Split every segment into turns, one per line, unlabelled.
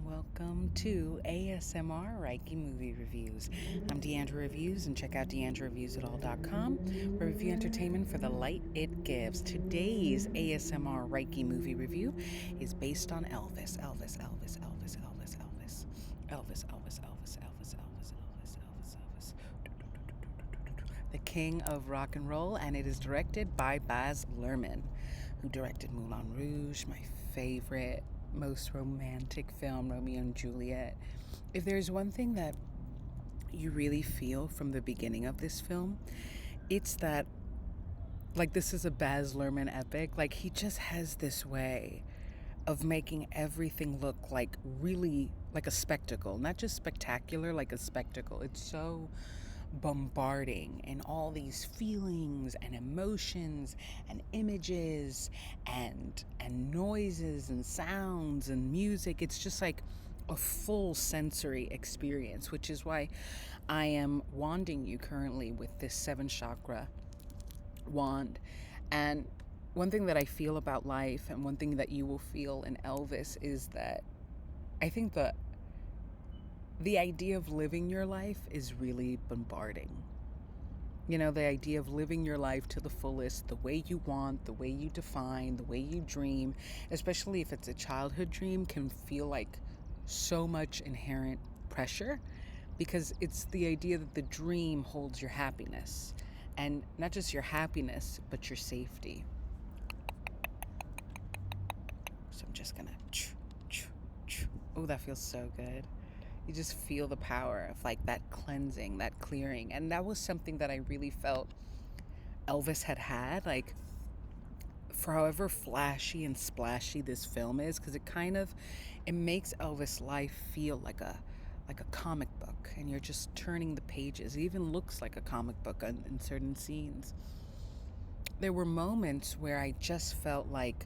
welcome to ASMR Reiki Movie Reviews. I'm Deandra Reviews, and check out deandrareviewsitall.com, where review entertainment for the light it gives. Today's ASMR Reiki movie review is based on Elvis. The King of Rock and Roll, and it is directed by Baz Luhrmann, who directed Moulin Rouge, my favorite, most romantic film, Romeo and Juliet. If there's one thing that you really feel from the beginning of this film, it's that, like, this is a Baz Luhrmann epic. Like, he just has this way of making everything look like really like a spectacle, not just spectacular, like a spectacle. It's so bombarding and all these feelings and emotions and images and noises and sounds and music. It's just like a full sensory experience, which is why I am wanding you currently with this 7-chakra wand. And one thing that I feel about life, and one thing that you will feel in Elvis, is that I think the idea of living your life is really bombarding. You know, the idea of living your life to the fullest, the way you want, the way you define, the way you dream, especially if it's a childhood dream, can feel like so much inherent pressure, because it's the idea that the dream holds your happiness, and not just your happiness, but your safety. So I'm just gonna, oh, that feels so good. You just feel the power of like that cleansing, that clearing. And that was something that I really felt Elvis had, like, for however flashy and splashy this film is, because it makes Elvis' life feel like a comic book, and you're just turning the pages. It even looks like a comic book in certain scenes. There were moments where I just felt like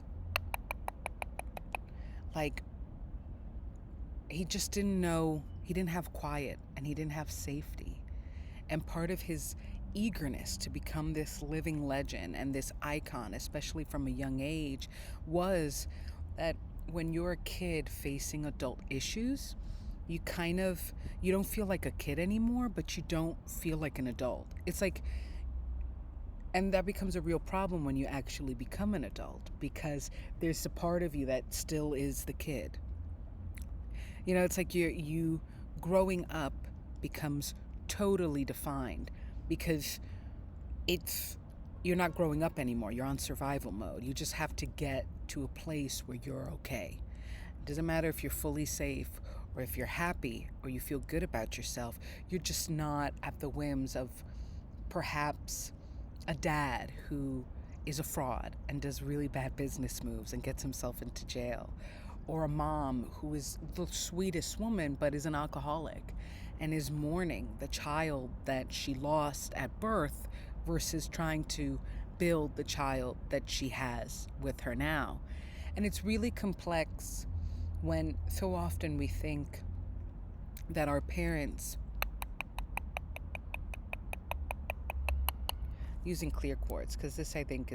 he just didn't know, he didn't have quiet, and he didn't have safety. And part of his eagerness to become this living legend and this icon, especially from a young age, was that when you're a kid facing adult issues, you don't feel like a kid anymore, but you don't feel like an adult. It's like, and that becomes a real problem when you actually become an adult, because there's a part of you that still is the kid. You know, it's like you growing up becomes totally defined, because you're not growing up anymore. You're on survival mode. You just have to get to a place where you're okay. It doesn't matter if you're fully safe or if you're happy or you feel good about yourself. You're just not at the whims of perhaps a dad who is a fraud and does really bad business moves and gets himself into jail, or a mom who is the sweetest woman but is an alcoholic and is mourning the child that she lost at birth versus trying to build the child that she has with her now. And it's really complex when so often we think that our parents, using clear quartz, because this, I think,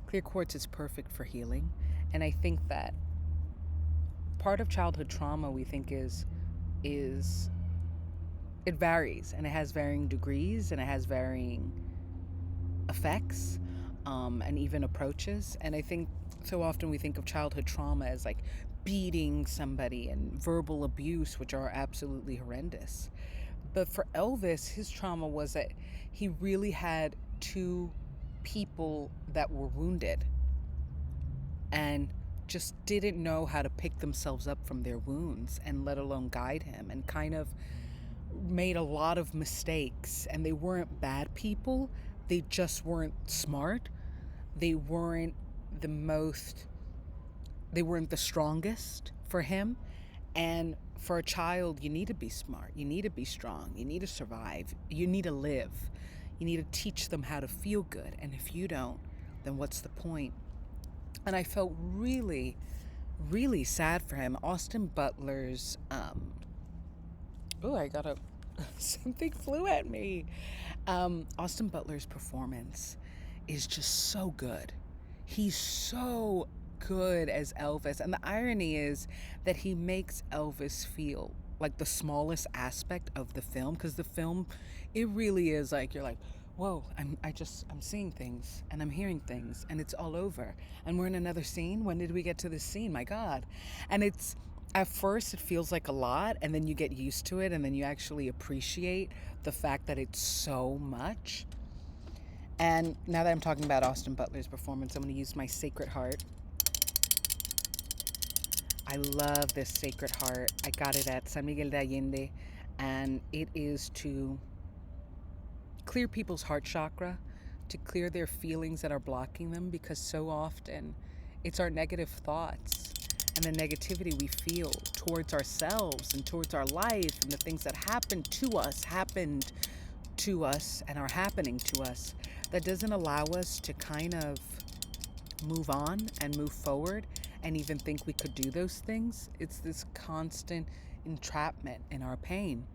clear quartz is perfect for healing. And I think that part of childhood trauma, we think, is it varies, and it has varying degrees, and it has varying effects, and even approaches. And I think so often we think of childhood trauma as like beating somebody and verbal abuse, which are absolutely horrendous. But for Elvis, his trauma was that he really had two people that were wounded and just didn't know how to pick themselves up from their wounds, and let alone guide him, and kind of made a lot of mistakes. And they weren't bad people, they just weren't smart. They weren't the strongest for him. And for a child, you need to be smart, you need to be strong, you need to survive, you need to live, you need to teach them how to feel good. And if you don't, then what's the point? And I felt really, really sad for him. Austin Butler's, something flew at me. Austin Butler's performance is just so good. He's so good as Elvis. And the irony is that he makes Elvis feel like the smallest aspect of the film, because the film, it really is like, you're like, whoa, I'm seeing things and I'm hearing things and it's all over. And we're in another scene. When did we get to this scene? My God. And it's, at first it feels like a lot, and then you get used to it, and then you actually appreciate the fact that it's so much. And now that I'm talking about Austin Butler's performance, I'm going to use my Sacred Heart. I love this Sacred Heart. I got it at San Miguel de Allende, and it is to clear people's heart chakra, to clear their feelings that are blocking them, because so often it's our negative thoughts and the negativity we feel towards ourselves and towards our life and the things that happened to us and are happening to us, that doesn't allow us to kind of move on and move forward and even think we could do those things. It's this constant entrapment in our pain.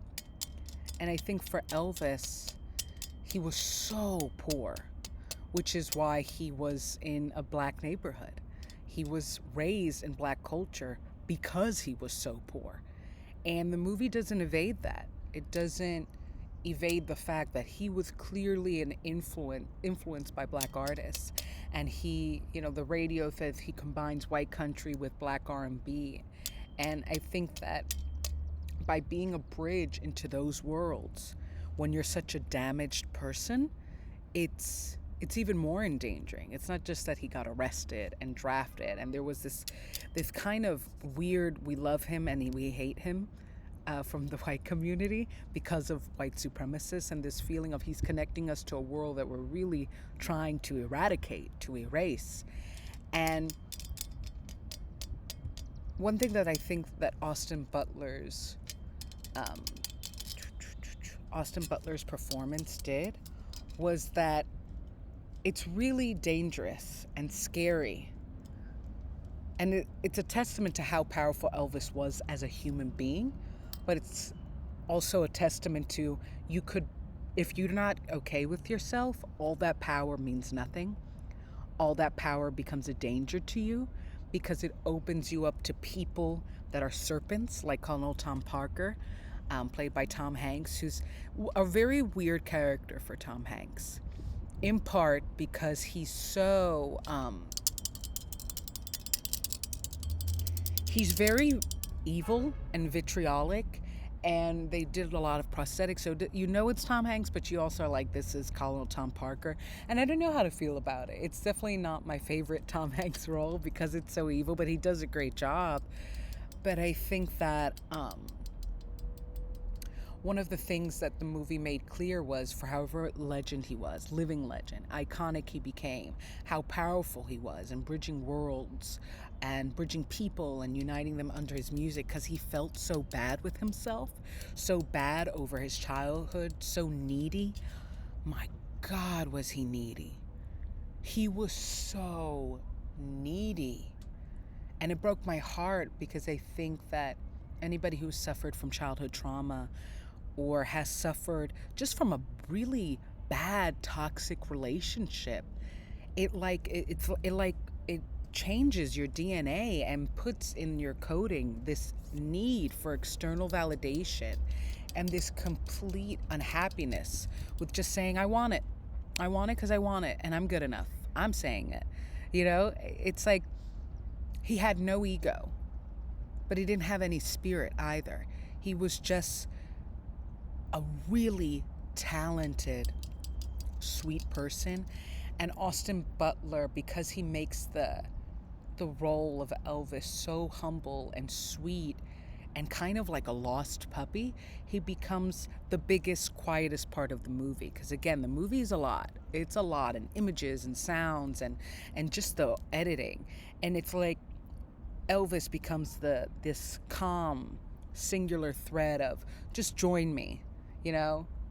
And I think for Elvis, he was so poor, which is why he was in a black neighborhood. He was raised in black culture because he was so poor. And the movie doesn't evade that. It doesn't evade the fact that he was clearly an influenced by black artists. And he, the radio says he combines white country with black R&B. And I think that by being a bridge into those worlds, when you're such a damaged person, it's even more endangering. It's not just that he got arrested and drafted, and there was this kind of weird, we love him and we hate him from the white community because of white supremacists, and this feeling of he's connecting us to a world that we're really trying to eradicate, to erase. And one thing that I think that Austin Butler's performance did was that it's really dangerous and scary. And it's a testament to how powerful Elvis was as a human being, but it's also a testament to, if you're not okay with yourself, all that power means nothing. All that power becomes a danger to you, because it opens you up to people that are serpents, like Colonel Tom Parker, played by Tom Hanks, who's a very weird character for Tom Hanks, in part because he's so, he's very evil and vitriolic, and they did a lot of prosthetics, so it's Tom Hanks, but you also are like, this is Colonel Tom Parker, and I don't know how to feel about it. It's definitely not my favorite Tom Hanks role because it's so evil, but he does a great job. But I think that one of the things that the movie made clear was, for however legend he was, living legend, iconic he became, how powerful he was in bridging worlds and bridging people and uniting them under his music, because he felt so bad with himself, so bad over his childhood, so needy. My God, was he needy. He was so needy. And it broke my heart, because I think that anybody who suffered from childhood trauma or has suffered just from a really bad toxic relationship, it changes your DNA and puts in your coding this need for external validation and this complete unhappiness with just saying, I want it because I want it, and I'm good enough, I'm saying it. It's like he had no ego, but he didn't have any spirit either. He was just a really talented, sweet person. And Austin Butler, because he makes the role of Elvis so humble and sweet and kind of like a lost puppy, he becomes the biggest, quietest part of the movie. Because again, the movie is a lot. It's a lot, and images and sounds and just the editing. And it's like Elvis becomes this calm, singular thread of, just join me.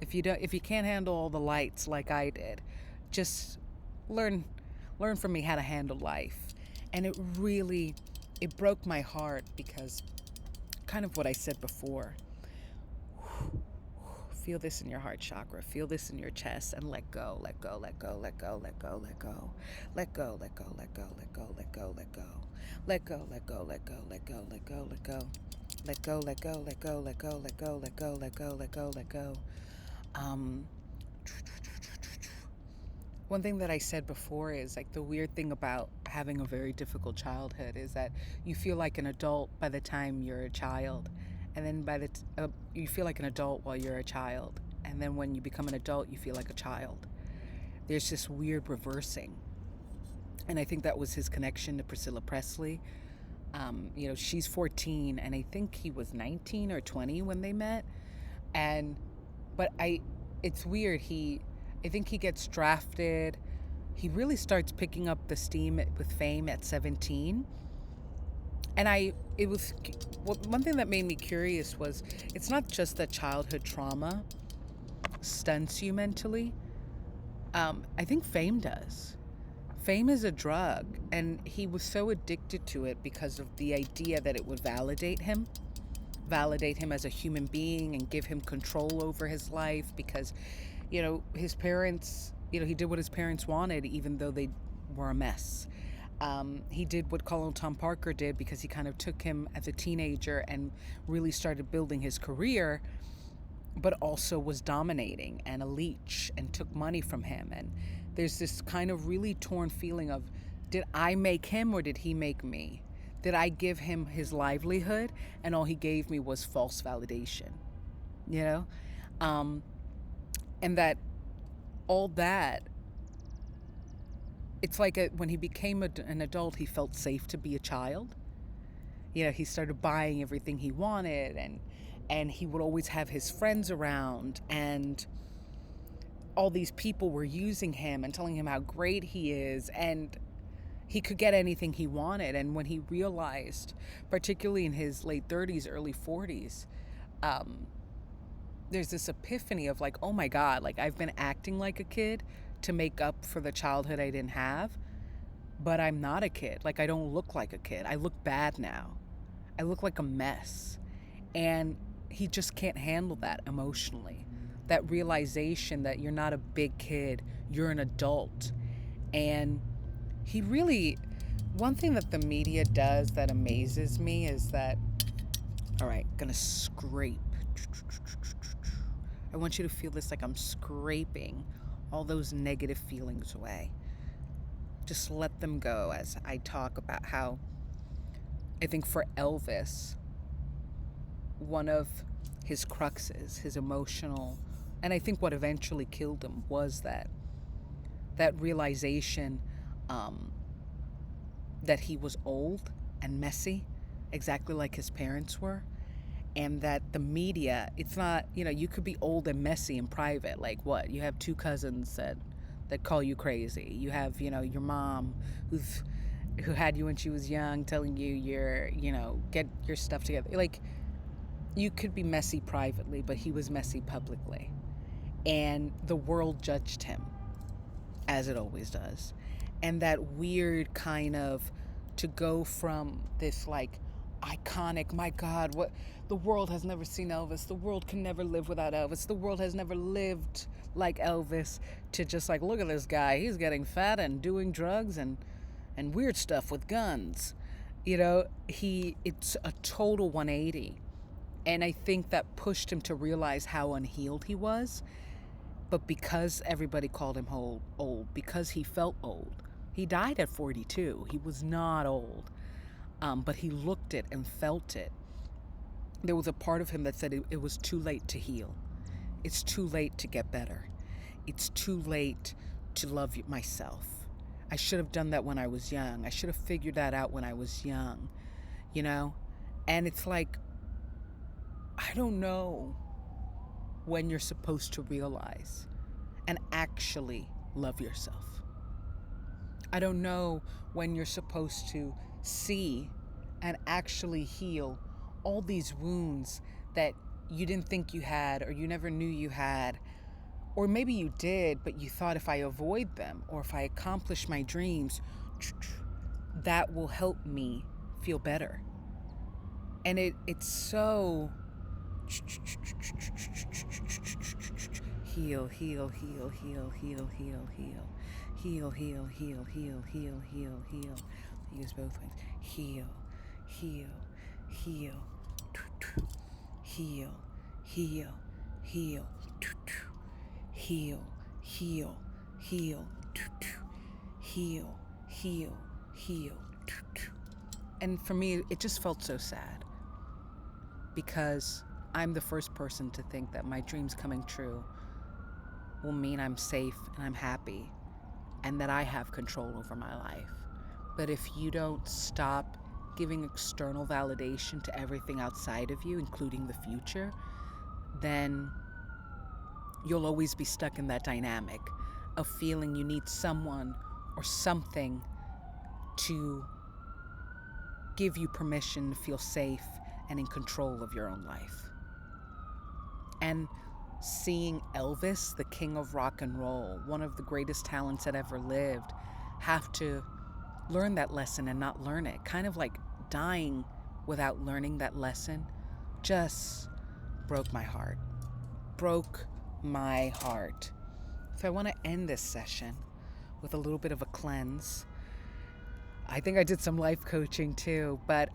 If you can't handle all the lights like I did, just learn from me how to handle life. And it broke my heart, because kind of what I said before, Feel this in your heart chakra. Feel this in your chest and let go, let go, let go, let go, let go, let go. Let go, let go, let go, let go, let go, let go. Let go, let go, let go, let go, let go, let go. Let go, let go, let go, let go, let go, let go, let go, let go, let go. One thing that I said before is like the weird thing about having a very difficult childhood is that you feel like an adult by the time you're a child, and then you feel like an adult while you're a child, and then when you become an adult, you feel like a child. There's this weird reversing, and I think that was his connection to Priscilla Presley. She's 14, and I think he was 19 or 20 when they met, it's weird. I think he gets drafted. He really starts picking up the steam with fame at 17. And one thing that made me curious was it's not just that childhood trauma stunts you mentally. I think fame does. Fame is a drug, and he was so addicted to it because of the idea that it would validate him as a human being and give him control over his life because his parents, he did what his parents wanted, even though they were a mess. He did what Colonel Tom Parker did because he kind of took him as a teenager and really started building his career, but also was dominating and a leech and took money from him. And there's this kind of really torn feeling of, did I make him or did he make me? Did I give him his livelihood and all he gave me was false validation? And that all that, it's like when he became an adult, he felt safe to be a child. He started buying everything he wanted, and he would always have his friends around, and all these people were using him and telling him how great he is, and he could get anything he wanted. And when he realized, particularly in his late 30s, early 40s, there's this epiphany of like, oh my God, like I've been acting like a kid to make up for the childhood I didn't have, but I'm not a kid. Like I don't look like a kid. I look bad now. I look like a mess. And he just can't handle that emotionally. That realization that you're not a big kid, you're an adult. And one thing that the media does that amazes me is that, all right, gonna scrape. I want you to feel this like I'm scraping all those negative feelings away. Just let them go as I talk about how I think for Elvis, one of his cruxes, his emotional, and I think what eventually killed him was that realization that he was old and messy, exactly like his parents were. And that the media, it's not, you could be old and messy in private. Like what? You have two cousins that call you crazy. You have, your mom who had you when she was young telling you get your stuff together. Like you could be messy privately, but he was messy publicly. And the world judged him, as it always does. And that weird kind of to go from this like iconic, my God, what the world has never seen Elvis, the world can never live without Elvis, the world has never lived like Elvis, to just like, look at this guy, he's getting fat and doing drugs and weird stuff with guns. It's a total 180. And I think that pushed him to realize how unhealed he was. But because everybody called him old, because he felt old, he died at 42. He was not old. But he looked it and felt it. There was a part of him that said it was too late to heal. It's too late to get better. It's too late to love myself. I should have done that when I was young. I should have figured that out when I was young, And it's like, I don't know when you're supposed to realize and actually love yourself. I don't know when you're supposed to see and actually heal all these wounds that you didn't think you had, or you never knew you had, or maybe you did, but you thought if I avoid them or if I accomplish my dreams, that will help me feel better. And it's so Heal, heal, heal, heal, heal, heal, heal. Heal, heal, heal, heal, heal, heal, heal. Use both wings. Heal, heal, heal, heal, heal, heal, heal, heal, heal, heal, heal, heal. And for me, it just felt so sad because I'm the first person to think that my dreams coming true will mean I'm safe and I'm happy and that I have control over my life. But if you don't stop giving external validation to everything outside of you, including the future, then you'll always be stuck in that dynamic of feeling you need someone or something to give you permission to feel safe and in control of your own life. And seeing Elvis, the king of rock and roll, one of the greatest talents that ever lived, have to learn that lesson and not learn it, kind of like dying without learning that lesson, just broke my heart. Broke my heart. So I want to end this session with a little bit of a cleanse. I think I did some life coaching too, but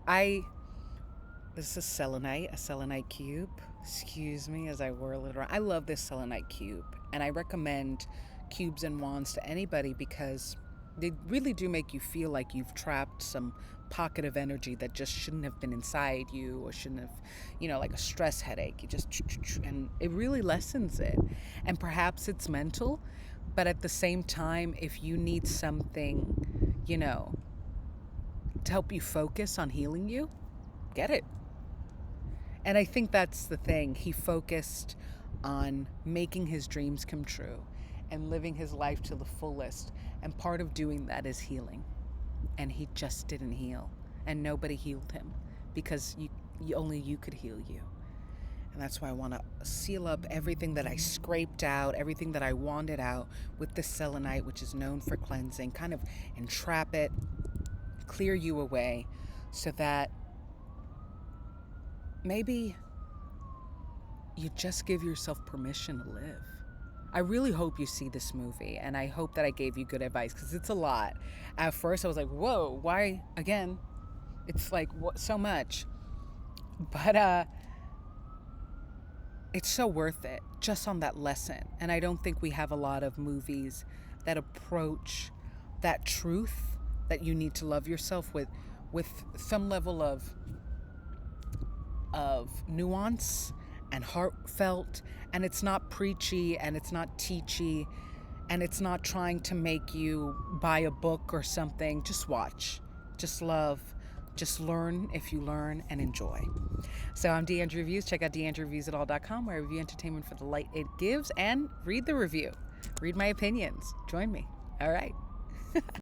this is a selenite cube. Excuse me as I whirl it around. I love this selenite cube, and I recommend cubes and wands to anybody because they really do make you feel like you've trapped some pocket of energy that just shouldn't have been inside you or shouldn't have, like a stress headache. You just, and it really lessens it. And perhaps it's mental, but at the same time, if you need something, to help you focus on healing you, get it. And I think that's the thing. He focused on making his dreams come true and living his life to the fullest. And part of doing that is healing. And he just didn't heal. And nobody healed him because only you could heal you. And that's why I want to seal up everything that I scraped out, everything that I wanted out with this selenite, which is known for cleansing, kind of entrap it, clear you away so that maybe you just give yourself permission to live. I really hope you see this movie, and I hope that I gave you good advice because it's a lot. At first, I was like, whoa, why again? It's like so much. But it's so worth it just on that lesson. And I don't think we have a lot of movies that approach that truth that you need to love yourself with some level of nuance and heartfelt, and it's not preachy and it's not teachy and it's not trying to make you buy a book or something. Just watch, just love, just learn if you learn, and enjoy. So I'm DeAndre Reviews. Check out DeAndreReviewsIt.all.com where I review entertainment for the light it gives, and read the review. Read my opinions. Join me. All right.